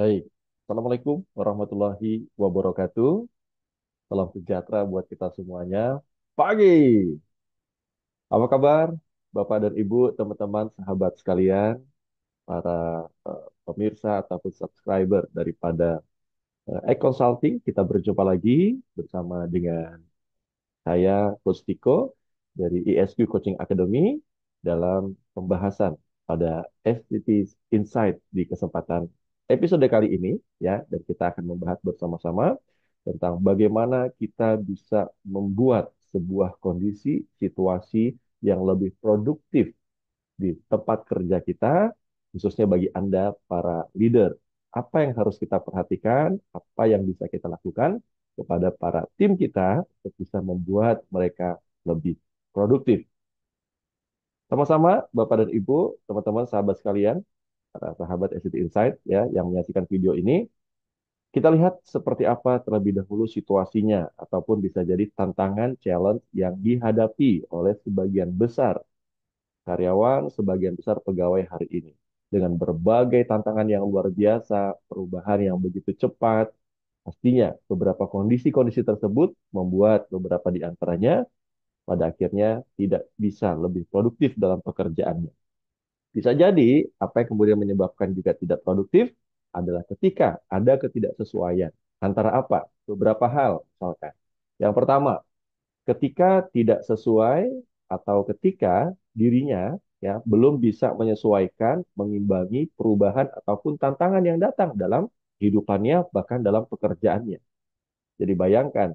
Baik, Assalamualaikum warahmatullahi wabarakatuh. Salam sejahtera buat kita semuanya. Pagi, apa kabar Bapak dan Ibu, teman-teman, sahabat sekalian, para pemirsa ataupun subscriber daripada Consulting. Kita berjumpa lagi bersama dengan saya, Coach Tiko, dari ISQ Coaching Academy dalam pembahasan pada FTT Insight di kesempatan episode kali ini, ya, dan kita akan membahas bersama-sama tentang bagaimana kita bisa membuat sebuah kondisi, situasi yang lebih produktif di tempat kerja kita, khususnya bagi Anda para leader. Apa yang harus kita perhatikan, apa yang bisa kita lakukan kepada para tim kita untuk bisa membuat mereka lebih produktif. Sama-sama, Bapak dan Ibu, teman-teman, sahabat sekalian, para sahabat SCT Insight ya, yang menyaksikan video ini, kita lihat seperti apa terlebih dahulu situasinya, ataupun bisa jadi tantangan, challenge yang dihadapi oleh sebagian besar karyawan, sebagian besar pegawai hari ini. Dengan berbagai tantangan yang luar biasa, perubahan yang begitu cepat, pastinya beberapa kondisi-kondisi tersebut membuat beberapa di antaranya pada akhirnya tidak bisa lebih produktif dalam pekerjaannya. Bisa jadi apa yang kemudian menyebabkan juga tidak produktif adalah ketika ada ketidaksesuaian antara apa? Beberapa hal misalkan. Yang pertama, ketika tidak sesuai atau ketika dirinya ya belum bisa menyesuaikan, mengimbangi perubahan ataupun tantangan yang datang dalam kehidupannya bahkan dalam pekerjaannya. Jadi bayangkan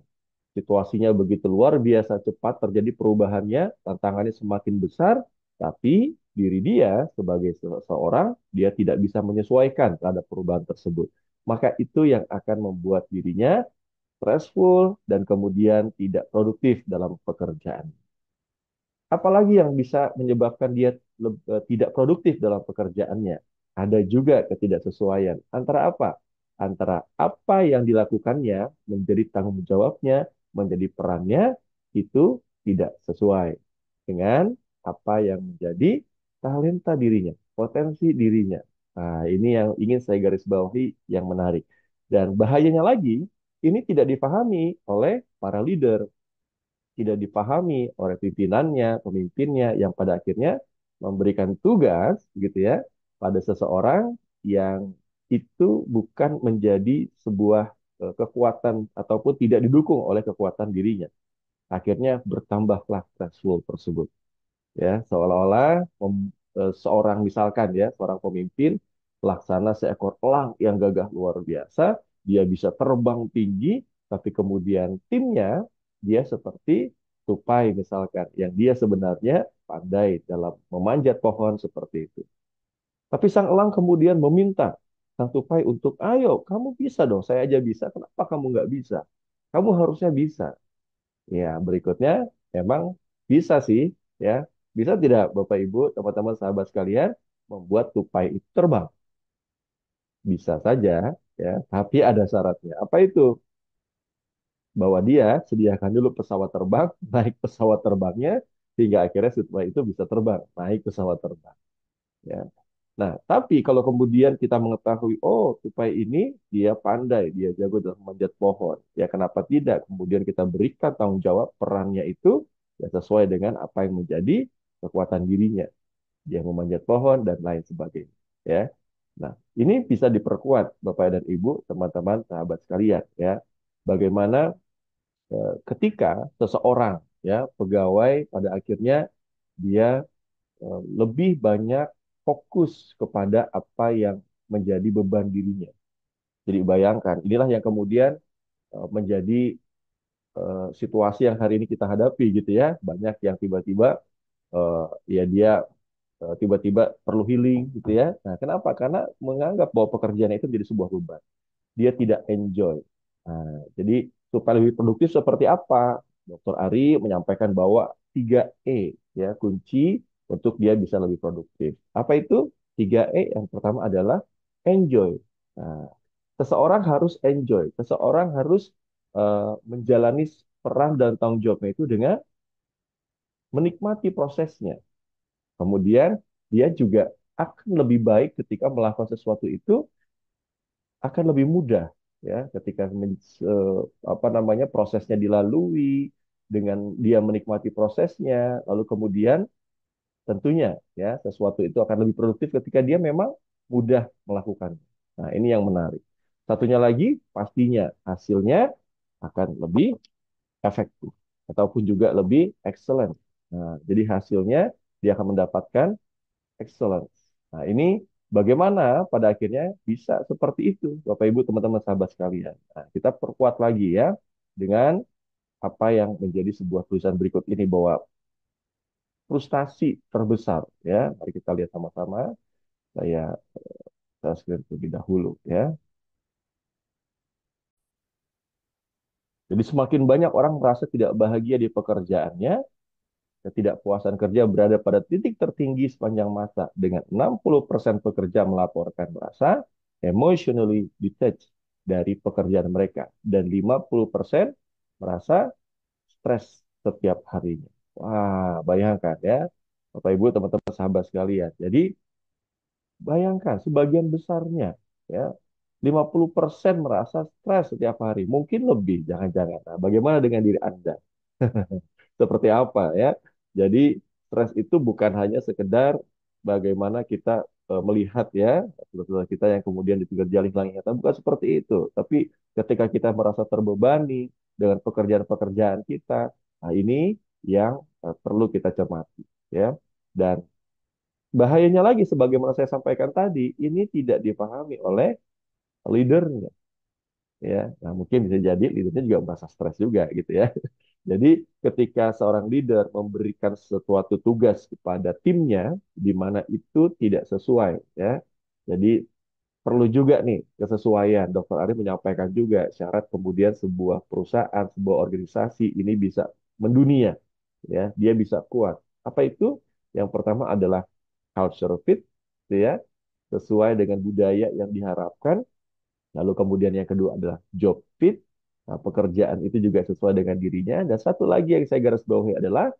situasinya begitu luar biasa cepat terjadi perubahannya, tantangannya semakin besar, tapi diri dia sebagai seseorang dia tidak bisa menyesuaikan terhadap perubahan tersebut. Maka itu yang akan membuat dirinya stressful dan kemudian tidak produktif dalam pekerjaan. Apalagi yang bisa menyebabkan dia tidak produktif dalam pekerjaannya? Ada juga ketidaksesuaian. Antara apa? Antara apa yang dilakukannya menjadi tanggung jawabnya, menjadi perannya, itu tidak sesuai dengan apa yang menjadi talenta dirinya, potensi dirinya. Nah, ini yang ingin saya garis bawahi yang menarik. Dan bahayanya lagi, ini tidak dipahami oleh para leader, tidak dipahami oleh pimpinannya, pemimpinnya yang pada akhirnya memberikan tugas gitu ya pada seseorang yang itu bukan menjadi sebuah kekuatan ataupun tidak didukung oleh kekuatan dirinya. Akhirnya bertambahlah stressful tersebut ya seolah-olah seorang misalkan ya seorang pemimpin pelaksana seekor elang yang gagah luar biasa, dia bisa terbang tinggi tapi kemudian timnya dia seperti tupai misalkan yang dia sebenarnya pandai dalam memanjat pohon seperti itu, tapi sang elang kemudian meminta sang tupai untuk ayo kamu bisa dong, saya aja bisa, kenapa kamu nggak bisa, kamu harusnya bisa. Ya, berikutnya memang bisa sih, ya. Bisa tidak Bapak Ibu, teman-teman sahabat sekalian, membuat tupai itu terbang? Bisa saja, ya. Tapi ada syaratnya. Apa itu? Bahwa dia sediakan dulu pesawat terbang, naik pesawat terbangnya, hingga akhirnya si tupai itu bisa terbang, naik pesawat terbang. Ya. Nah, tapi kalau kemudian kita mengetahui, oh, tupai ini dia pandai, dia jago dalam memanjat pohon. Ya, kenapa tidak? Kemudian kita berikan tanggung jawab perannya itu ya sesuai dengan apa yang menjadi kekuatan dirinya. Dia memanjat pohon dan lain sebagainya. Ya. Nah, ini bisa diperkuat Bapak dan Ibu, teman-teman, sahabat sekalian, ya. Bagaimana ketika seseorang ya pegawai pada akhirnya dia lebih banyak fokus kepada apa yang menjadi beban dirinya. Jadi bayangkan, inilah yang kemudian menjadi situasi yang hari ini kita hadapi gitu ya. Banyak yang tiba-tiba ya dia tiba-tiba perlu healing gitu ya. Nah, kenapa? Karena menganggap bahwa pekerjaan itu menjadi sebuah beban. Dia tidak enjoy. Nah, jadi supaya lebih produktif seperti apa? Dokter Ari menyampaikan bahwa 3E ya kunci untuk dia bisa lebih produktif. Apa itu? 3E yang pertama adalah enjoy. Nah, seseorang harus enjoy, seseorang harus menjalani peran dan tanggung jawabnya itu dengan menikmati prosesnya. Kemudian dia juga akan lebih baik ketika melakukan sesuatu itu akan lebih mudah ya ketika apa namanya prosesnya dilalui dengan dia menikmati prosesnya, lalu kemudian tentunya ya sesuatu itu akan lebih produktif ketika dia memang mudah melakukannya. Nah, ini yang menarik. Satunya lagi, pastinya hasilnya akan lebih efektif ataupun juga lebih excellent. Nah, jadi hasilnya dia akan mendapatkan excellence. Nah, ini bagaimana pada akhirnya bisa seperti itu, Bapak Ibu, teman-teman sahabat sekalian. Nah, kita perkuat lagi ya dengan apa yang menjadi sebuah tulisan berikut ini bahwa frustasi terbesar ya. Mari kita lihat sama-sama. Saya screen terlebih dahulu ya. Jadi semakin banyak orang merasa tidak bahagia di pekerjaannya, ketidakpuasan kerja berada pada titik tertinggi sepanjang masa dengan 60% pekerja melaporkan merasa emotionally detached dari pekerjaan mereka dan 50% merasa stres setiap harinya. Wah, bayangkan ya, Bapak Ibu, teman-teman sahabat sekalian. Jadi bayangkan sebagian besarnya ya 50% merasa stres setiap hari, mungkin lebih, jangan-jangan. Nah, bagaimana dengan diri Anda? Seperti apa ya? Jadi stres itu bukan hanya sekedar bagaimana kita melihat ya saudara kita yang kemudian dipinggir jalan nyata, bukan seperti itu. Tapi ketika kita merasa terbebani dengan pekerjaan-pekerjaan kita, nah ini yang perlu kita cermati ya. Dan bahayanya lagi, sebagaimana saya sampaikan tadi, ini tidak dipahami oleh leadernya ya. Nah, mungkin bisa jadi leadernya juga merasa stres juga gitu ya. Jadi ketika seorang leader memberikan sesuatu tugas kepada timnya di mana itu tidak sesuai ya. Jadi perlu juga nih kesesuaian. Dokter Ari menyampaikan juga syarat kemudian sebuah perusahaan, sebuah organisasi ini bisa mendunia ya, dia bisa kuat. Apa itu? Yang pertama adalah culture fit gitu ya, sesuai dengan budaya yang diharapkan. Lalu kemudian yang kedua adalah job fit. Nah, pekerjaan itu juga sesuai dengan dirinya. Dan satu lagi yang saya garis bawahi adalah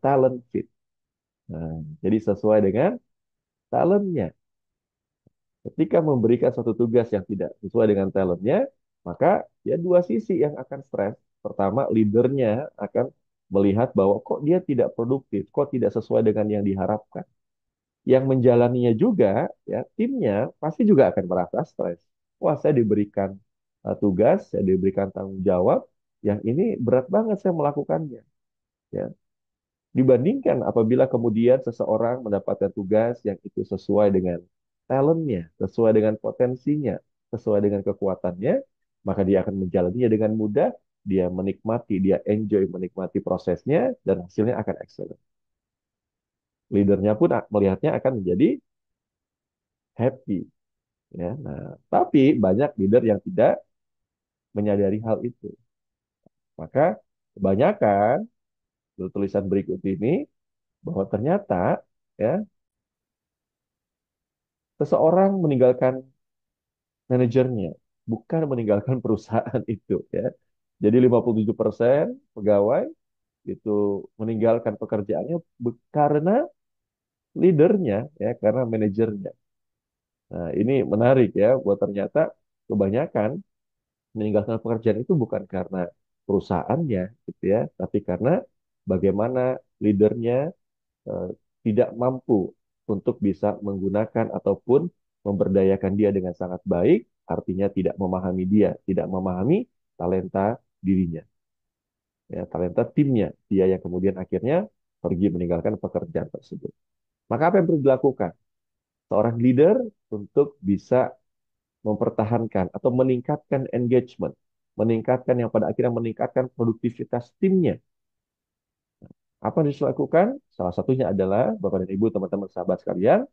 talent fit. Nah, jadi sesuai dengan talentnya. Ketika memberikan satu tugas yang tidak sesuai dengan talentnya, maka ya dua sisi yang akan stres. Pertama, leadernya akan melihat bahwa kok dia tidak produktif, kok tidak sesuai dengan yang diharapkan. Yang menjalaninya juga, ya timnya pasti juga akan merasa stres. Wah, saya diberikan tugas, saya diberikan tanggung jawab, yang ini berat banget saya melakukannya. Ya, dibandingkan apabila kemudian seseorang mendapatkan tugas yang itu sesuai dengan talentnya, sesuai dengan potensinya, sesuai dengan kekuatannya, maka dia akan menjalaninya dengan mudah, dia menikmati, dia enjoy menikmati prosesnya, dan hasilnya akan excellent. Leadernya pun melihatnya akan menjadi happy. Ya, nah, tapi banyak leader yang tidak menyadari hal itu. Maka kebanyakan tulisan berikut ini bahwa ternyata ya seseorang meninggalkan manajernya, bukan meninggalkan perusahaan itu ya. Jadi 57% pegawai itu meninggalkan pekerjaannya karena leadernya ya, karena manajernya. Nah, ini menarik ya, buat ternyata kebanyakan meninggalkan pekerjaan itu bukan karena perusahaannya gitu ya, tapi karena bagaimana leadernya eh, tidak mampu untuk bisa menggunakan ataupun memberdayakan dia dengan sangat baik, artinya tidak memahami dia, tidak memahami talenta dirinya, ya, talenta timnya, dia yang kemudian akhirnya pergi meninggalkan pekerjaan tersebut. Maka apa yang perlu dilakukan? Seorang leader untuk bisa mempertahankan atau meningkatkan engagement, meningkatkan yang pada akhirnya meningkatkan produktivitas timnya. Apa yang harus dilakukan? Salah satunya adalah, Bapak dan Ibu, teman-teman sahabat sekalian,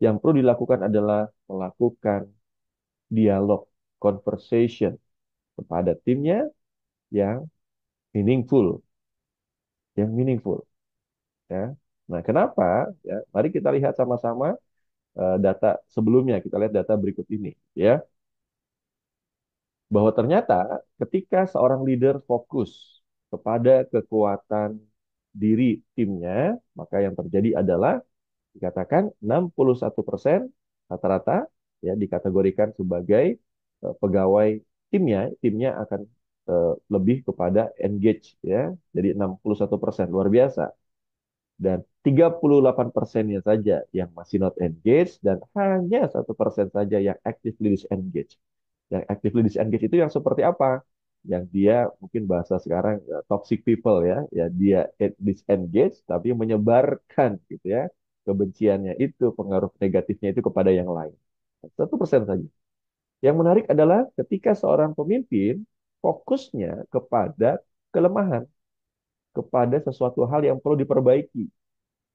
yang perlu dilakukan adalah melakukan dialog, conversation kepada timnya yang meaningful, yang meaningful. Ya. Nah, kenapa? Ya, mari kita lihat sama-sama data sebelumnya. Kita lihat data berikut ini, ya, bahwa ternyata ketika seorang leader fokus kepada kekuatan diri timnya, maka yang terjadi adalah dikatakan 61% rata-rata ya dikategorikan sebagai pegawai timnya akan lebih kepada engage ya. Jadi 61% luar biasa. Dan 38%-nya saja yang masih not engaged dan hanya 1% saja yang actively disengaged. Yang actively disengaged itu yang seperti apa? Yang dia mungkin bahasa sekarang toxic people ya, ya dia disengaged tapi menyebarkan gitu ya kebenciannya itu, pengaruh negatifnya itu kepada yang lain. 1% saja. Yang menarik adalah ketika seorang pemimpin fokusnya kepada kelemahan, kepada sesuatu hal yang perlu diperbaiki,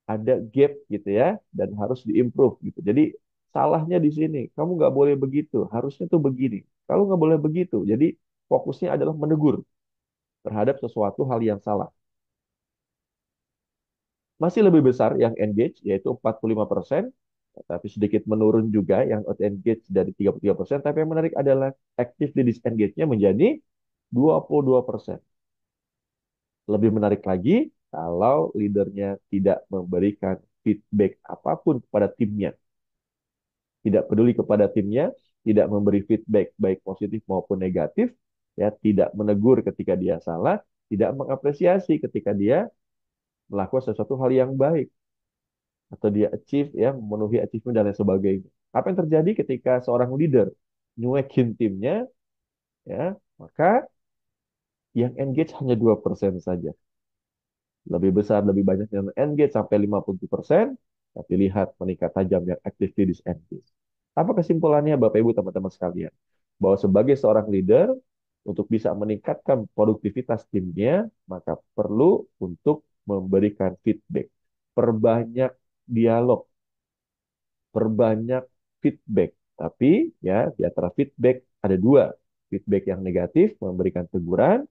ada gap gitu ya, dan harus diimprove gitu. Jadi salahnya di sini, kamu nggak boleh begitu, harusnya tuh begini. Kalau nggak boleh begitu, jadi fokusnya adalah menegur terhadap sesuatu hal yang salah. Masih lebih besar yang engage, yaitu 45%, tapi sedikit menurun juga yang out engage dari 33%, tapi yang menarik adalah actively disengage-nya menjadi 22%. Lebih menarik lagi, kalau leadernya tidak memberikan feedback apapun kepada timnya, tidak peduli kepada timnya, tidak memberi feedback baik positif maupun negatif, ya tidak menegur ketika dia salah, tidak mengapresiasi ketika dia melakukan sesuatu hal yang baik atau dia achieve ya memenuhi achievement dan lain sebagainya. Apa yang terjadi ketika seorang leader nyuekin timnya ya, maka yang engage hanya 2% saja. Lebih besar, lebih banyak yang engage sampai 50%, tapi lihat meningkat tajam yang actively disengage. Apa kesimpulannya Bapak Ibu teman-teman sekalian? Bahwa sebagai seorang leader, untuk bisa meningkatkan produktivitas timnya, maka perlu untuk memberikan feedback. Perbanyak dialog, perbanyak feedback. Tapi ya di antara feedback ada dua. Feedback yang negatif, memberikan teguran,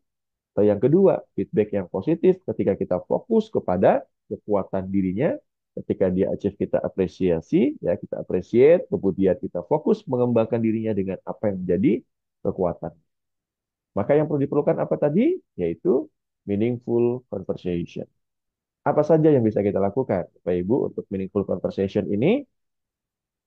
atau yang kedua, feedback yang positif ketika kita fokus kepada kekuatan dirinya, ketika dia achieve kita apresiasi, ya kita appreciate, kemudian kita fokus mengembangkan dirinya dengan apa yang menjadi kekuatan. Maka yang perlu diperlukan apa tadi? Yaitu meaningful conversation. Apa saja yang bisa kita lakukan, Bapak Ibu, untuk meaningful conversation ini?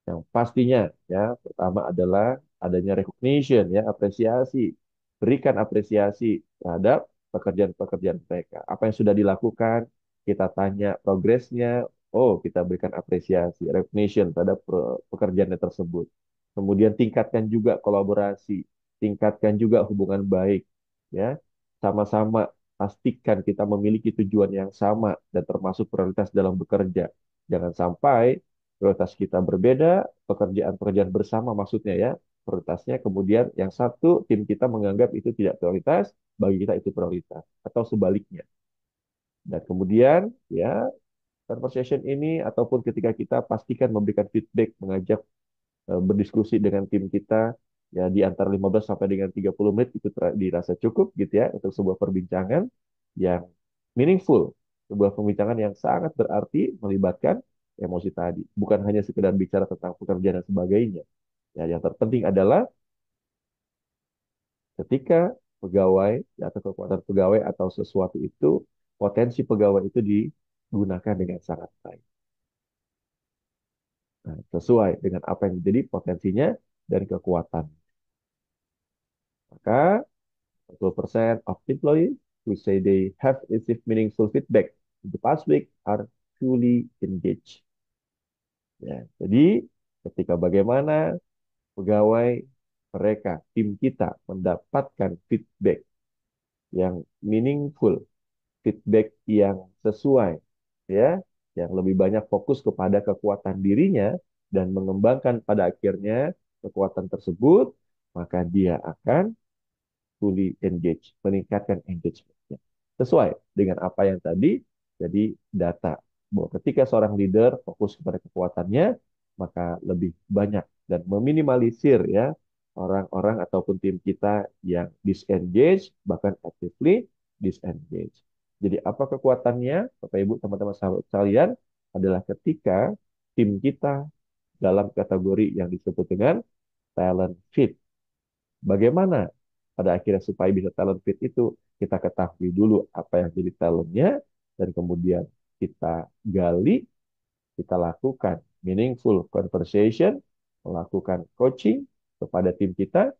Yang pastinya ya pertama adalah adanya recognition ya apresiasi. Berikan apresiasi terhadap pekerjaan-pekerjaan mereka. Apa yang sudah dilakukan, kita tanya progresnya, oh kita berikan apresiasi, recognition terhadap pekerjaannya tersebut. Kemudian tingkatkan juga kolaborasi, tingkatkan juga hubungan baik ya. Sama-sama pastikan kita memiliki tujuan yang sama dan termasuk prioritas dalam bekerja. Jangan sampai prioritas kita berbeda, pekerjaan-pekerjaan bersama maksudnya ya, prioritasnya kemudian yang satu tim kita menganggap itu tidak prioritas, bagi kita itu prioritas, atau sebaliknya. Dan kemudian ya, conversation ini ataupun ketika kita pastikan memberikan feedback, mengajak berdiskusi dengan tim kita ya di antara 15 sampai dengan 30 menit itu dirasa cukup gitu ya untuk sebuah perbincangan yang meaningful, sebuah perbincangan yang sangat berarti melibatkan emosi tadi, bukan hanya sekedar bicara tentang pekerjaan dan sebagainya. Ya, yang terpenting adalah ketika pegawai ya, atau kekuatan pegawai atau sesuatu itu potensi pegawai itu digunakan dengan sangat baik. Nah, sesuai dengan apa yang menjadi potensinya dan kekuatan. Maka 40% of employees who say they have received meaningful feedback in the past week are truly engaged. Ya, jadi ketika bagaimana pegawai mereka, tim kita mendapatkan feedback yang meaningful, feedback yang sesuai, ya, yang lebih banyak fokus kepada kekuatan dirinya dan mengembangkan pada akhirnya kekuatan tersebut, maka dia akan fully engage, meningkatkan engagementnya. Sesuai dengan apa yang tadi jadi data. Bahwa ketika seorang leader fokus kepada kekuatannya, maka lebih banyak dan meminimalisir ya orang-orang ataupun tim kita yang disengage, bahkan actively disengage. Jadi apa kekuatannya, Bapak Ibu, teman-teman sahabat sekalian, adalah ketika tim kita dalam kategori yang disebut dengan talent fit. Bagaimana pada akhirnya supaya bisa talent fit itu kita ketahui dulu apa yang jadi talentnya dan kemudian kita gali, kita lakukan meaningful conversation melakukan coaching kepada tim kita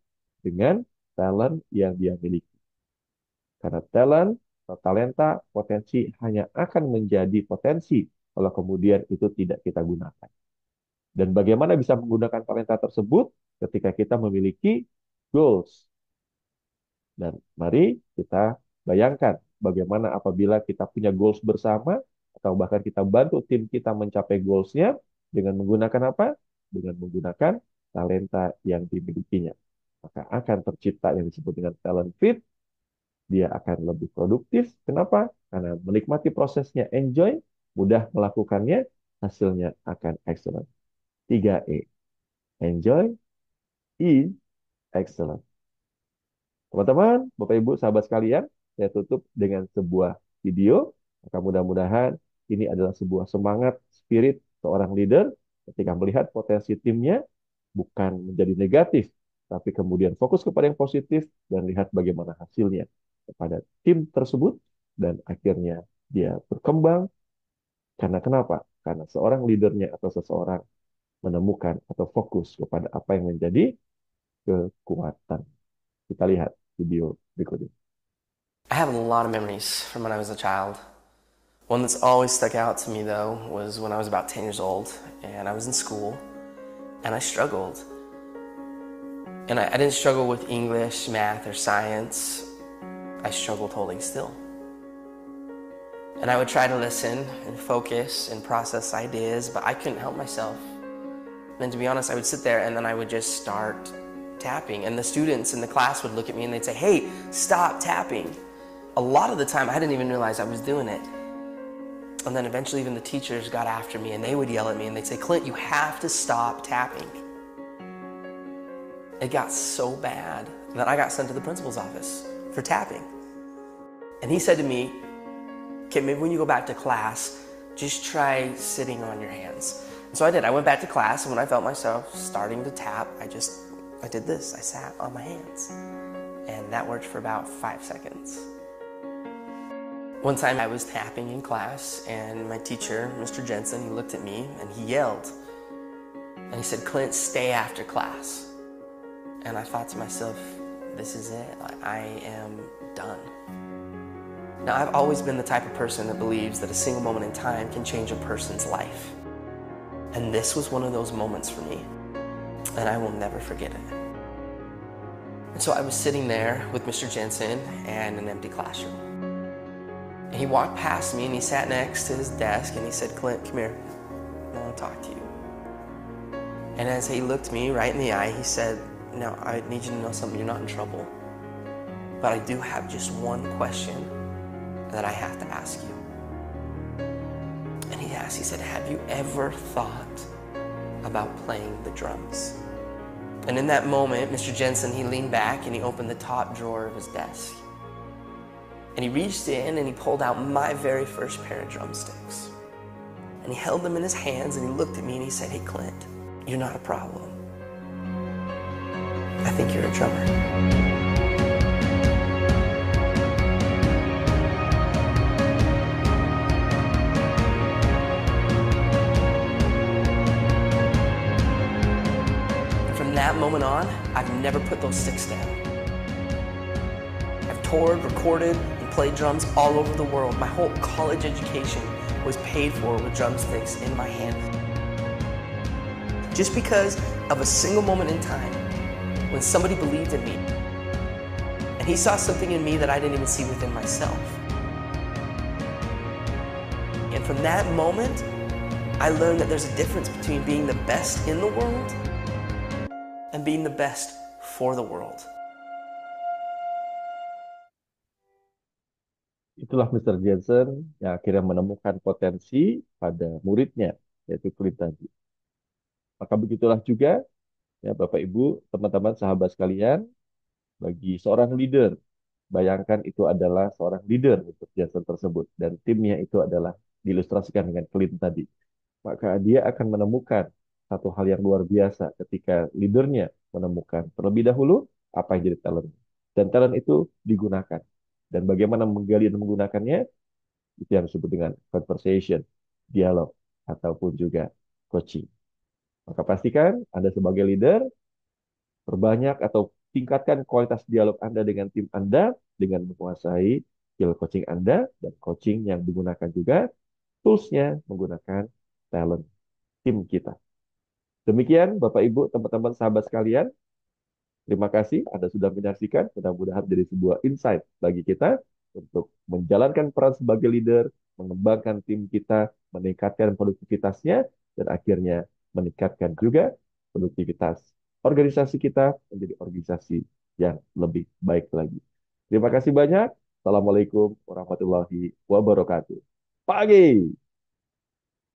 dengan talent yang dia miliki. Karena talent, atau talenta, potensi hanya akan menjadi potensi kalau kemudian itu tidak kita gunakan. Dan bagaimana bisa menggunakan talenta tersebut ketika kita memiliki goals. Dan mari kita bayangkan bagaimana apabila kita punya goals bersama atau bahkan kita bantu tim kita mencapai goalsnya dengan menggunakan apa? Dengan menggunakan talenta yang dimilikinya. Maka akan tercipta yang disebut dengan talent fit. Dia akan lebih produktif. Kenapa? Karena menikmati prosesnya, enjoy, mudah melakukannya, hasilnya akan excellent. 3E. Enjoy, E, excellent. Teman-teman, Bapak Ibu, sahabat sekalian, saya tutup dengan sebuah video. Maka mudah-mudahan ini adalah sebuah semangat, spirit seorang leader ketika melihat potensi timnya bukan menjadi negatif, tapi kemudian fokus kepada yang positif dan lihat bagaimana hasilnya kepada tim tersebut dan akhirnya dia berkembang. Karena kenapa? Karena seorang leadernya atau seseorang menemukan atau fokus kepada apa yang menjadi kekuatan. Kita lihat video berikut ini. I have a lot of memories from when I was a child. One that's always stuck out to me, though, was when I was about 10 years old and I was in school and I struggled. And I didn't struggle with English, math, or science. I struggled holding still. And I would try to listen and focus and process ideas, but I couldn't help myself. And to be honest, I would sit there and then I would just start tapping. And the students in the class would look at me and they'd say, "Hey, stop tapping." A lot of the time, I didn't even realize I was doing it. And then eventually even the teachers got after me and they would yell at me and they'd say, "Clint, you have to stop tapping." It got so bad that I got sent to the principal's office for tapping. And he said to me, "Okay, maybe when you go back to class, just try sitting on your hands." And so I did. I went back to class, and when I felt myself starting to tap, I did this. I sat on my hands. And that worked for about 5 seconds. One time I was tapping in class, and my teacher, Mr. Jensen, he looked at me and he yelled. And he said, "Clint, stay after class." And I thought to myself, this is it. I am done. Now, I've always been the type of person that believes that a single moment in time can change a person's life. And this was one of those moments for me. And I will never forget it. And so I was sitting there with Mr. Jensen and an empty classroom. And he walked past me and he sat next to his desk and he said, "Clint, come here. I want to talk to you." And as he looked me right in the eye, he said, "Now, I need you to know something. You're not in trouble. But I do have just one question that I have to ask you." And he asked, he said, "Have you ever thought about playing the drums?" And in that moment, Mr. Jensen, he leaned back and he opened the top drawer of his desk. And he reached in and he pulled out my very first pair of drumsticks. And he held them in his hands and he looked at me and he said, "Hey, Clint, you're not a problem. I think you're a drummer." From that moment on, I've never put those sticks down. I've toured, recorded, and played drums all over the world. My whole college education was paid for with drumsticks in my hand. Just because of a single moment in time when somebody believed in me. And he saw something in me that I didn't even see within myself. And from that moment, I learned that there's a difference between being the best in the world and being the best for the world. Itulah Mr. Jensen yang akhirnya menemukan potensi pada muridnya, yaitu Clint tadi. Maka begitulah juga, ya Bapak Ibu, teman-teman, sahabat sekalian, bagi seorang leader, bayangkan itu adalah seorang leader untuk Jensen tersebut, dan timnya itu adalah diilustrasikan dengan Clint tadi. Maka dia akan menemukan satu hal yang luar biasa ketika leadernya menemukan terlebih dahulu apa yang jadi talent. Dan talent itu digunakan. Dan bagaimana menggali dan menggunakannya, itu yang disebut dengan conversation, dialog, ataupun juga coaching. Maka pastikan Anda sebagai leader, perbanyak atau tingkatkan kualitas dialog Anda dengan tim Anda dengan menguasai skill coaching Anda dan coaching yang digunakan juga toolsnya menggunakan talent tim kita. Demikian Bapak Ibu, teman-teman sahabat sekalian, terima kasih Anda sudah menyaksikan. Mudah-mudahan jadi sebuah insight bagi kita untuk menjalankan peran sebagai leader, mengembangkan tim kita, meningkatkan produktivitasnya, dan akhirnya meningkatkan juga produktivitas organisasi kita menjadi organisasi yang lebih baik lagi. Terima kasih banyak. Assalamualaikum warahmatullahi wabarakatuh. Pagi.